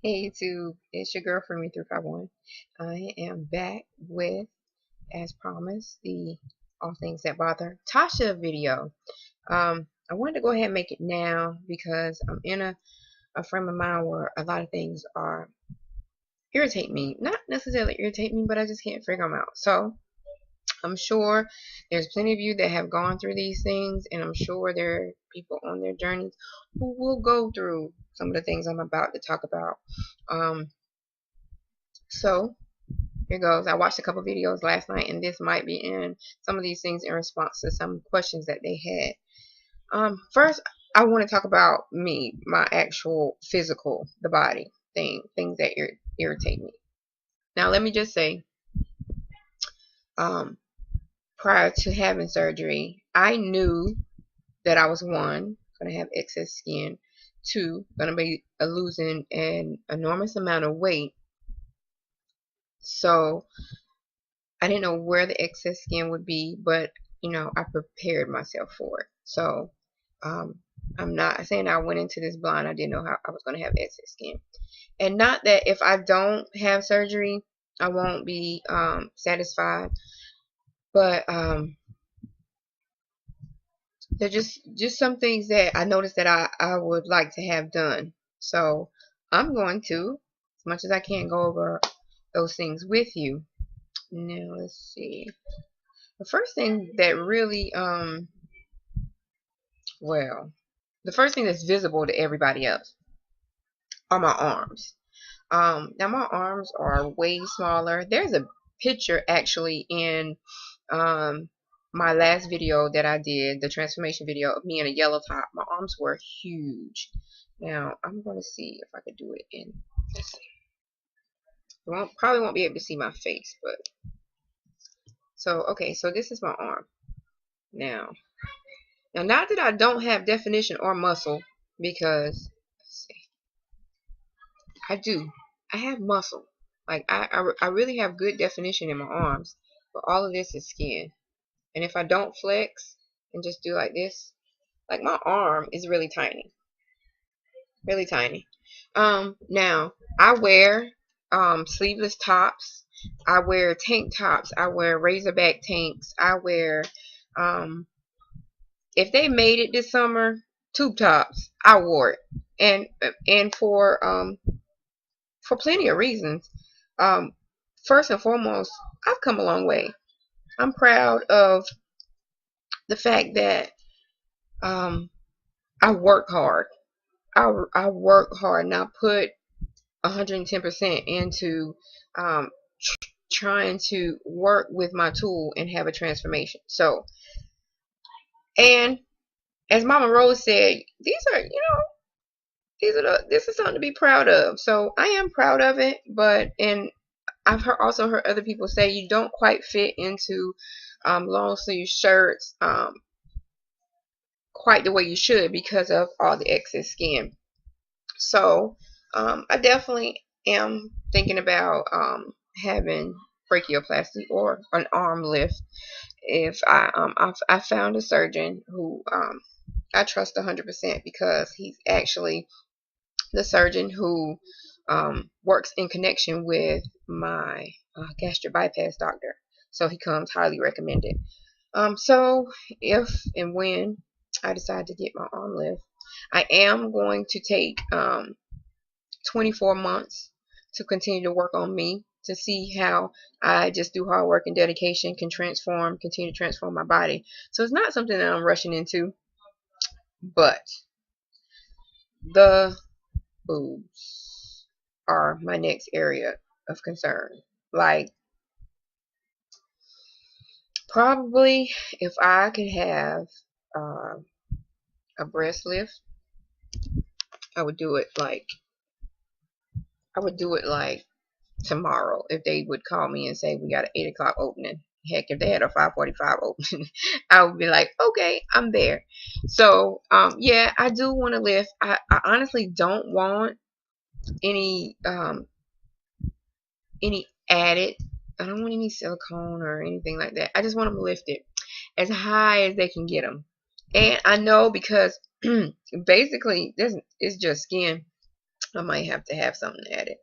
Hey YouTube, it's your girl from 351. I am back with, as promised, the All Things That Bother Tasha video. I wanted to go ahead and make it now because I'm in a frame of mind where a lot of things are irritate me. Not necessarily irritate me, but I just can't figure them out. So I'm sure there's plenty of you that have gone through these things, and I'm sure there are people on their journeys who will go through some of the things I'm about to talk about. Um, so here goes. I watched a couple videos last night, and this might be in some of these things in response to some questions that they had. First, I want to talk about me, my actual physical, the body things that irritate me. Now, let me just say, um, prior to having surgery, I knew that I was one, going to have excess skin, two, going to be losing an enormous amount of weight. So I didn't know where the excess skin would be, but I prepared myself for it. So um, I'm not saying I went into this blind. I didn't know how I was going to have excess skin, and not that if I don't have surgery, I won't be satisfied. But they're just some things that I noticed that I would like to have done. So I'm going to, as much as I can, go over those things with you. Now let's see. The first thing that really well, the first thing that's visible to everybody else are my arms. Now my arms are way smaller. There's a picture actually in um my last video that I did, the transformation video of me in a yellow top. My arms were huge. Now I'm going to see if I could do it in. Let's see. Probably won't be able to see my face, but so okay. So this is my arm now. Now, not that I don't have definition or muscle, because let's see, I do. I have muscle. Like I really have good definition in my arms, but all of this is skin. And if I don't flex and just do like this, like my arm is really tiny, really tiny. Now I wear sleeveless tops. I wear tank tops. I wear razorback tanks. I wear if they made it this summer, tube tops, I wore it, and for plenty of reasons. Um, First and foremost, I've come a long way. I'm proud of the fact that um, I work hard. I work hard and I put 110% into um, trying to work with my tool and have a transformation. So, and as Mama Rose said, these are, this is something to be proud of. So I am proud of it, but and also heard other people say you don't quite fit into long sleeve shirts quite the way you should because of all the excess skin. So I definitely am thinking about having brachioplasty or an arm lift. If I found a surgeon who I trust 100% because he's actually the surgeon who works in connection with my gastric bypass doctor. So he comes highly recommended. So if and when I decide to get my arm lift, I am going to take 24 months to continue to work on me to see how I just through hard work and dedication can continue to transform my body. So it's not something that I'm rushing into, but the boobs are my next area of concern. Like, probably if I could have uh, a breast lift, I would do it like tomorrow if they would call me and say we got an 8 o'clock opening. Heck, if they had a 5:45 opening, I would be like, okay, I'm there. So yeah, I do want to lift. I honestly don't want any added. I don't want any silicone or anything like that. I just want them lifted as high as they can get them. And I know because basically this is just skin. I might have to have something added.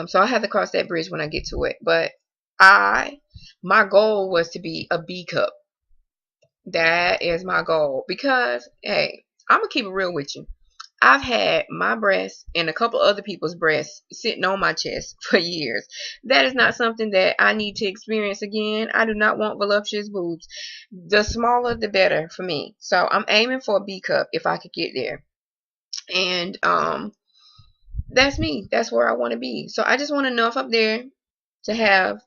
So I have to cross that bridge when I get to it. But my goal was to be a B cup. That is my goal because, hey, I'm gonna keep it real with you. I've had my breasts and a couple other people's breasts sitting on my chest for years. That is not something that I need to experience again. I do not want voluptuous boobs. The smaller, the better for me. So I'm aiming for a B cup if I could get there. And that's me. That's where I want to be. So I just want enough up there to have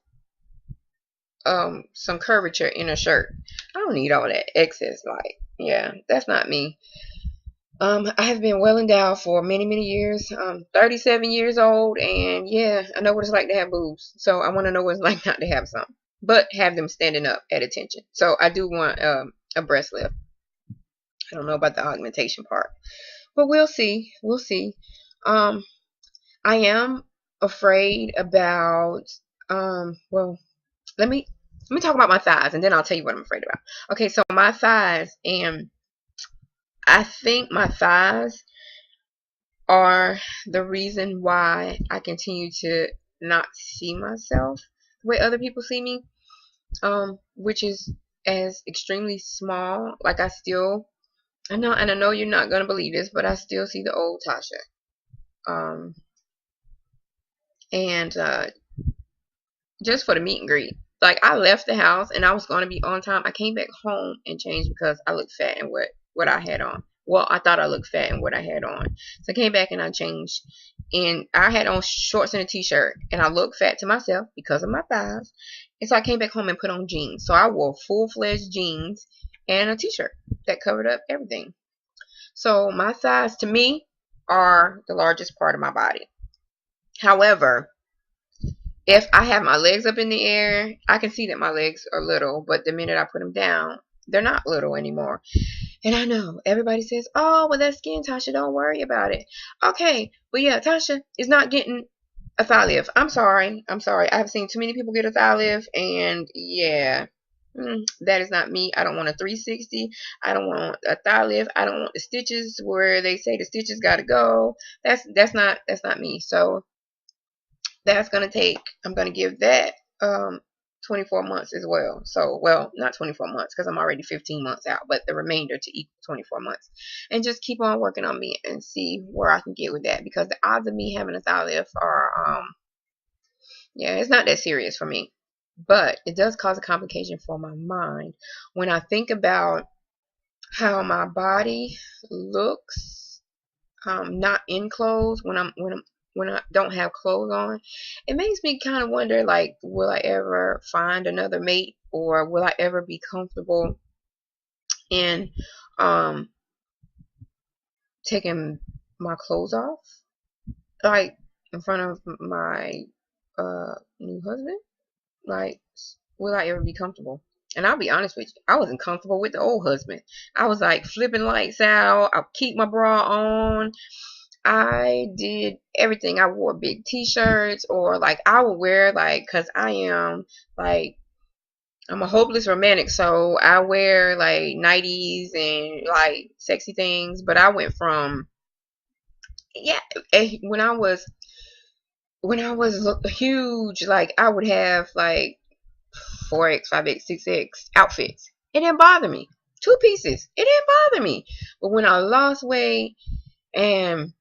some curvature in a shirt. I don't need all that excess. Like, yeah, that's not me. I have been well endowed for many, many years. 37 years old, and yeah, I know what it's like to have boobs. So I want to know what it's like not to have some, but have them standing up at attention. So I do want a breast lift. I don't know about the augmentation part, but we'll see. We'll see. Um, I am afraid about. Well, let me talk about my thighs, and then I'll tell you what I'm afraid about. Okay, so my thighs, and I think my thighs are the reason why I continue to not see myself the way other people see me, which is as extremely small. Like I know, and I know you're not gonna believe this, but I still see the old Tasha. Um, and just for the meet and greet. Like, I left the house and I was going to be on time. I came back home and changed because I looked fat in what I had on. Well, I thought I looked fat in what I had on. So I came back and I changed. And I had on shorts and a t-shirt. And I looked fat to myself because of my thighs. And so I came back home and put on jeans. So I wore full-fledged jeans and a t-shirt that covered up everything. So my thighs, to me, are the largest part of my body. However, if I have my legs up in the air, I can see that my legs are little, but the minute I put them down, they're not little anymore. And I know everybody says, oh, well, that's skin, Tasha, don't worry about it. Okay, but yeah, Tasha is not getting a thigh lift. I'm sorry. I've seen too many people get a thigh lift, and yeah, that is not me. I don't want a 360. I don't want a thigh lift. I don't want the stitches where they say the stitches got to go. That's not me. So that's going to take, I'm going to give that 24 months as well. So, well, not 24 months because I'm already 15 months out, but the remainder to equal 24 months. And just keep on working on me and see where I can get with that, because the odds of me having a thigh lift are, yeah, it's not that serious for me. But it does cause a complication for my mind when I think about how my body looks, not in clothes, when I don't have clothes on. It makes me kind of wonder, like, will I ever find another mate, or will I ever be comfortable in taking my clothes off, like, in front of my new husband? Like, will I ever be comfortable? And I'll be honest with you, I wasn't comfortable with the old husband. I was like flipping lights out. I'll keep my bra on. I did everything. I wore big t-shirts, or like I would wear, like, cause I am like, I'm a hopeless romantic, so I wear like 90s and like sexy things. But I went from, yeah, when I was huge, like I would have like 4X, 5X, 6X outfits. It didn't bother me. Two pieces. It didn't bother me. But when I lost weight and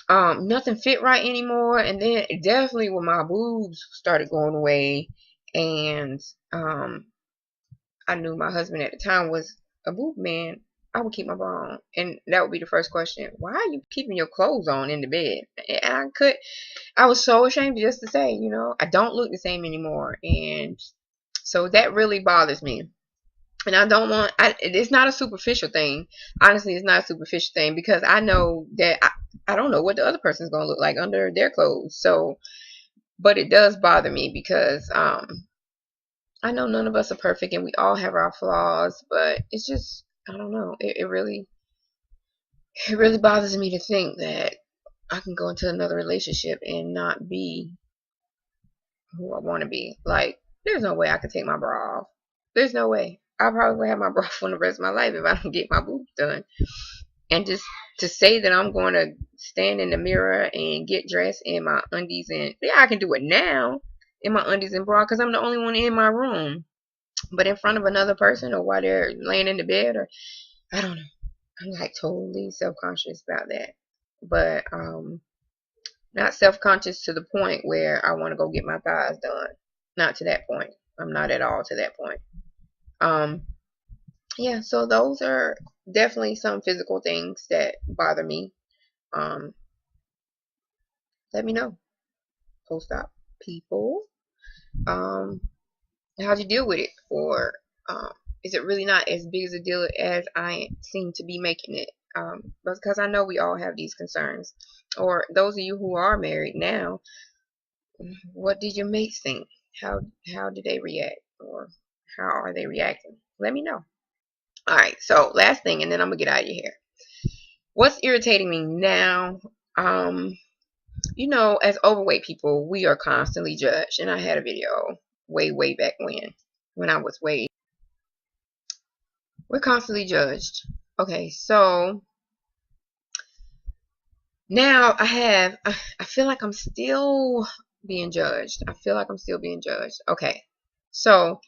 nothing fit right anymore, and then definitely when my boobs started going away, and I knew my husband at the time was a boob man, I would keep my bra on. And that would be the first question: why are you keeping your clothes on in the bed? And I was so ashamed just to say, I don't look the same anymore. And so that really bothers me. And I don't want, it's not a superficial thing. Honestly, it's not a superficial thing, because I know that I don't know what the other person's going to look like under their clothes. So, but it does bother me because I know none of us are perfect and we all have our flaws, but it's just, I don't know. It really bothers me to think that I can go into another relationship and not be who I want to be. Like, there's no way I could take my bra off. There's no way. I'll probably have my bra for the rest of my life if I don't get my boobs done. And just to say that I'm going to stand in the mirror and get dressed in my undies, and yeah, I can do it now in my undies and bra because I'm the only one in my room. But in front of another person, or while they're laying in the bed, or I don't know, I'm like totally self-conscious about that. But not self-conscious to the point where I want to go get my thighs done. Not to that point. I'm not at all to that point. Um, yeah, so those are definitely some physical things that bother me. Um, let me know. Post op people. Um, how'd you deal with it? Or is it really not as big as a deal as I seem to be making it? Because I know we all have these concerns. Or those of you who are married now, what did your mates think? How did they react? Or how are they reacting? Let me know. Alright, so last thing, and then I'm gonna get out of your hair. What's irritating me now? You know, as overweight people, we are constantly judged. And I had a video way back when I was way. We're constantly judged. Okay, so now I feel like I'm still being judged. I feel like I'm still being judged. Okay, so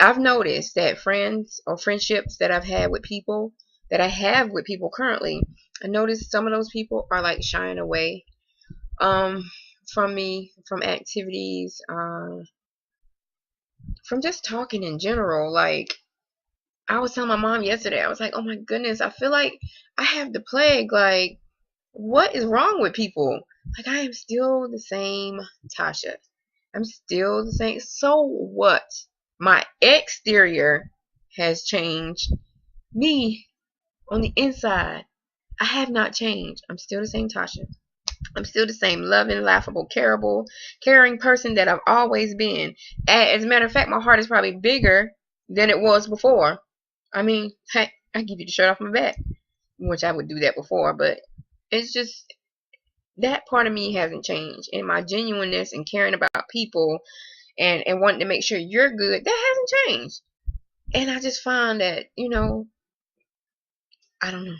I've noticed that friends or friendships that I've had with people, that I have with people currently, I noticed some of those people are like shying away from me, from activities, from just talking in general. Like, I was telling my mom yesterday, I was like, oh my goodness, I feel like I have the plague. Like, what is wrong with people? Like, I am still the same Tasha. I'm still the same. So what? My exterior has changed. Me on the inside, I have not changed. I'm still the same Tasha. I'm still the same loving, laughable, caring person that I've always been. As a matter of fact, my heart is probably bigger than it was before. I mean, hey, I give you the shirt off my back, which I would do that before, but it's just that part of me hasn't changed. And my genuineness and caring about people and wanting to make sure you're good, that hasn't changed. And I just find that, you know, I don't know.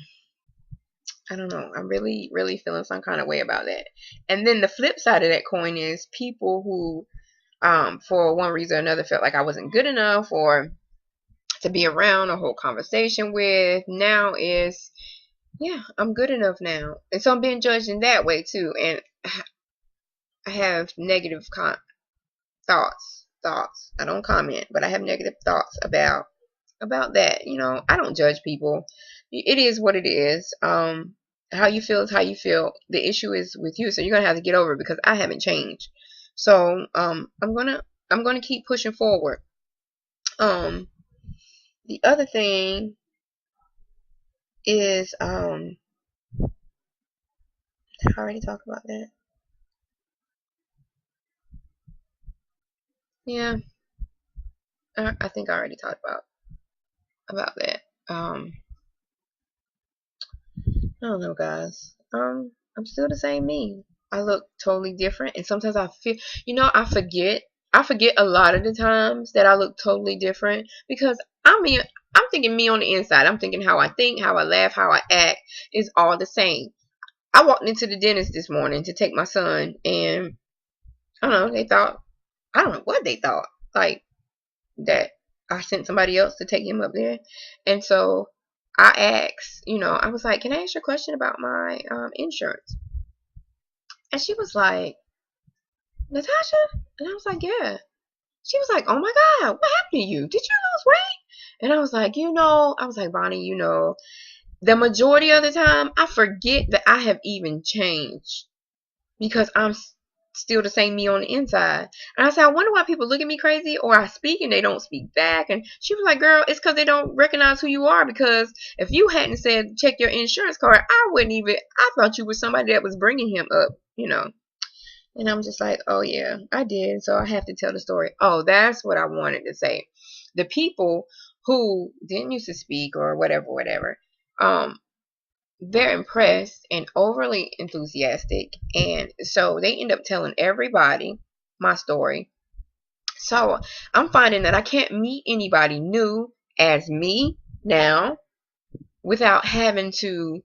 I don't know. I'm really feeling some kind of way about that. And then the flip side of that coin is people who, for one reason or another, felt like I wasn't good enough or to be around or hold conversation with. Now is, yeah, I'm good enough now. And so I'm being judged in that way too. And I have negative thoughts. I don't comment, but I have negative thoughts about that. You know, I don't judge people. It is what it is. How you feel is how you feel. The issue is with you, so you're gonna have to get over it because I haven't changed. So I'm gonna keep pushing forward. The other thing is did I already talk about that? Yeah, I think I already talked about that. I don't know, guys. I'm still the same me. I look totally different, and sometimes I feel, you know, I forget. I forget a lot of the times that I look totally different because I'm thinking me on the inside. I'm thinking how I think, how I laugh, how I act is all the same. I walked into the dentist this morning to take my son, and I don't know. I don't know what they thought. Like, that I sent somebody else to take him up there. And so I asked, you know, I was like, can I ask you a question about my insurance? And she was like, Natasha? And I was like, yeah. She was like, oh my God, what happened to you? Did you lose weight? And I was like, Bonnie, you know, the majority of the time I forget that I have even changed because I'm still the same me on the inside. And I said, I wonder why people look at me crazy or I speak and they don't speak back. And she was like, girl, it's because they don't recognize who you are. Because if you hadn't said check your insurance card, I thought you were somebody that was bringing him up, you know. And I'm just like, oh yeah, I did. So I have to tell the story. Oh, that's what I wanted to say. The people who didn't used to speak or whatever, they're impressed and overly enthusiastic, and so they end up telling everybody my story. So I'm finding that I can't meet anybody new as me now without having to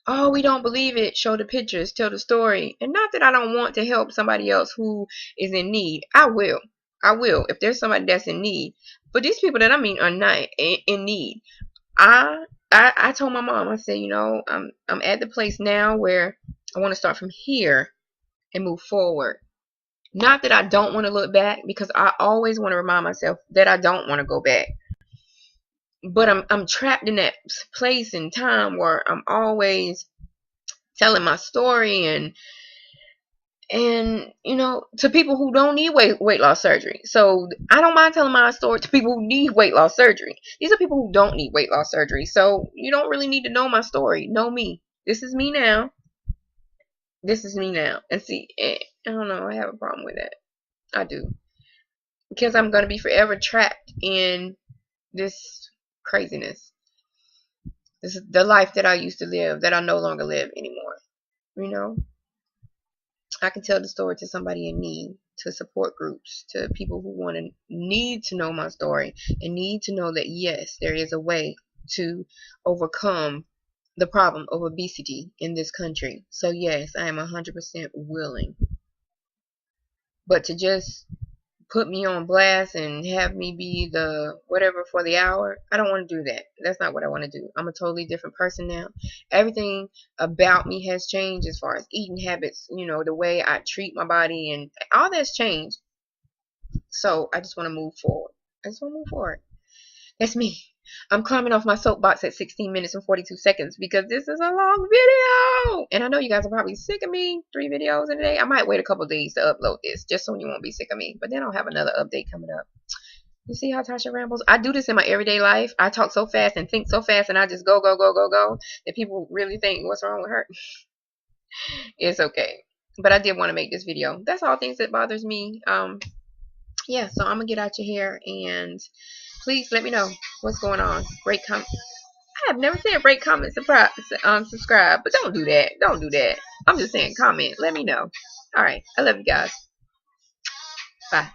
Oh, we don't believe it. Show the pictures, tell the story. And not that I don't want to help somebody else who is in need. I will. I will if there's somebody that's in need. But these people that I mean are not in need. I I told my mom, I said, you know, I'm at the place now where I want to start from here and move forward. Not that I don't want to look back, because I always want to remind myself that I don't want to go back. But I'm trapped in that place and time where I'm always telling my story, and you know, to people who don't need weight loss surgery. So I don't mind telling my story to people who need weight loss surgery. These are people who don't need weight loss surgery. So you don't really need to know my story. Know me. This is me now. This is me now. And see, I don't know. I have a problem with that. I do, because I'm gonna be forever trapped in this craziness. This is the life that I used to live that I no longer live anymore. You know, I can tell the story to somebody in need, to support groups, to people who want to need to know my story and need to know that yes, there is a way to overcome the problem of obesity in this country. So yes, I am 100% willing. But to just put me on blast and have me be the whatever for the hour, I don't want to do that. That's not what I want to do. I'm a totally different person now. Everything about me has changed as far as eating habits, you know, the way I treat my body, and all that's changed. So I just want to move forward. I just want to move forward. That's me. I'm climbing off my soapbox at 16 minutes and 42 seconds because this is a long video. And I know you guys are probably sick of me. 3 videos in a day. I might wait a couple days to upload this just so you won't be sick of me. But then I'll have another update coming up. You see how Tasha rambles? I do this in my everyday life. I talk so fast and think so fast, and I just go, go, go, go, go, that people really think, what's wrong with her? It's okay. But I did want to make this video. That's all things that bothers me. Yeah, so I'm going to get out your hair, and please let me know what's going on. Rate, comment. I have never said rate, comment, subscribe, but don't do that. Don't do that. I'm just saying comment. Let me know. All right. I love you guys. Bye.